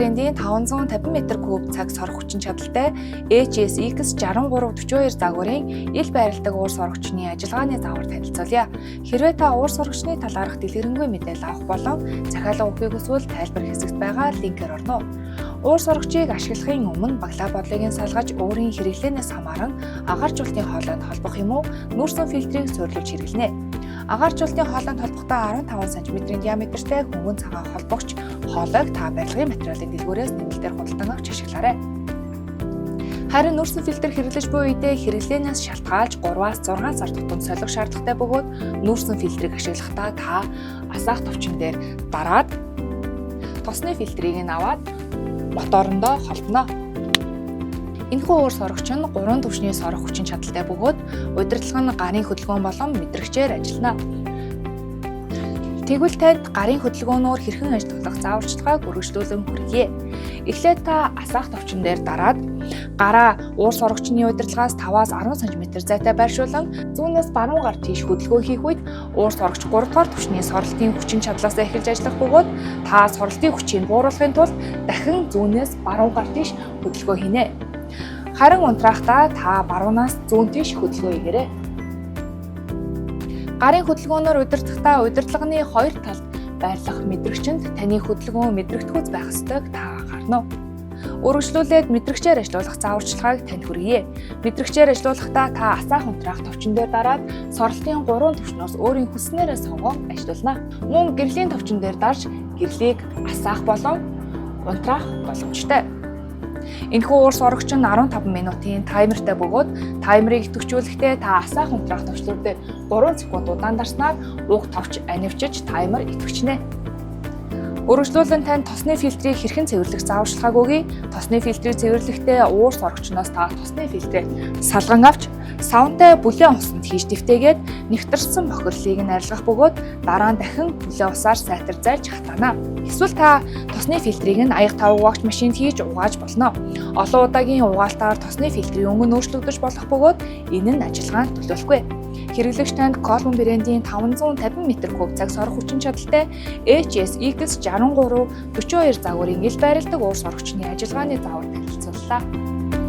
брендийн 550 м3 цаг сорох хүчин чадалтай HSX 6342 загварын ил байрладаг уур сорогчны ажиллагааны заавар танилцуулъя. Хэрвээ та уур сорогчны талаарх дэлгэрэнгүй мэдээлэл авах болон захиалга өгөхийг хүсвэл тайлбар хэсэгт байгаа линкээр орно. Уур сорогчийг ашиглахын өмнө баглаа бодлыг салгаж өөрийн хэрэглээнээс хамааран агааржуулалтын хоолойд холбох юм уу нүүрсэн фильтрийг суйрлуулж хэрэглэнэ. Агааржуулалтын хоолойд холбохдоо 15 см-ийн диаметртэй хөнгөн цагаан холбогч хоолойг та барилгын материалын дэлгүүрээс нэмэлтээр худалдан авч ашиглаарай. Харин нүүрсэн фильтр хэрэглэж буй үедээ хэрэглээнээс шалтгаалж 3-аас 6 сар тутам солих шаардлагатай бөгөөд нүүрсэн фильтрийг ашиглахдаа та асаах товчон дээр дараад тосны фильтрийг нь аваад моторондоо холбоно. Энэхүү уур сорогч нь 3 түвшний сорох хүчин чадалтай бөгөөд удирдлага нь гарын хөдөлгөөн болон мэдрэгчээр ажиллана. Тэгвэл танд гарын хөдөлгөөнөөр хэрхэн ажиллах зааварчилгааг үргэлжлүүлэн хүргье. Эхлээд та асаах товчон дээр дараад гараа уур сорогчны удирдлагаас 5-аас 10 см зайтай байршуулан зүүнээс баруун гар тийш хөдөлгөөн хийх үед уур сорогч 3 дугаар түвшний сорилтын хүчин чадлаас эхэлж ажиллах бөгөөд та сорилтын хүчийг бууруулахын тулд дахин зүүнээс баруун гар тийш хөдөлгөөн хийнэ. Харин унтрахдаа та баруунаас зүүн тийш хөдөлгөөн хийгээрэй. Гарын хөдөлгөөнөөр удирдахдаа удирдлагын хоёр талд байрлах мэдрэгчэнд таны хөдөлгөөн мэдрэгдэхүйц байх ёстойг та анхаарна. Үргэлжлүүлээд мэдрэгчээр ажиллуулах зааварчилгааг танд хүргье. Мэдрэгчээр ажиллуулахдаа та асаах унтраах товчон дээр дараад сорилтын 3 түвшнөөс өөрийн хүснээрээ сонгон ажиллуулна. Мөн гэрлийн товчон дээр дарж гэрлийг асаах болон унтраах боломжтой. Энэхүү уур сорогч нь 15 минутын таймертай бөгөөд таймерыг идэвхжүүлэхдээ та асаах унтраах товчлуур дээр 3 секунд удаан дарснаар уг товч анивчиж таймер идэвхжнэ. Үргэлжлүүлэн танд тосны фильтрийг хэрхэн цэвэрлэх зааварчилгааг өгье. Тосны фильтрийг цэвэрлэхдээ уур сорогчноос та тосны фильтрийг салган авч савнтай бүлээн усанд хийж дэвтээгээд нэвтэрсэн бохирлыг нь арилгах бөгөөд дараа нь дахин бүлээн усаар сайтар зайлж хатаана. Эсвэл та тосны фильтрийг нь аяг тав угаагч машинд хийж угааж болно. Олон удаагийн угаалтаар тосны фильтрийн өнгө нөөцлөгдөж болох бөгөөд энэ нь ажиллагаанд төлөвлөхгүй. Хэрэглэгч танд Coleman брендийн 550 м3 цаг сорох хүчин чадалтай HSX 6342 загварын ил байрладаг уур сорогчны ажиллагааны заавар танилцууллаа.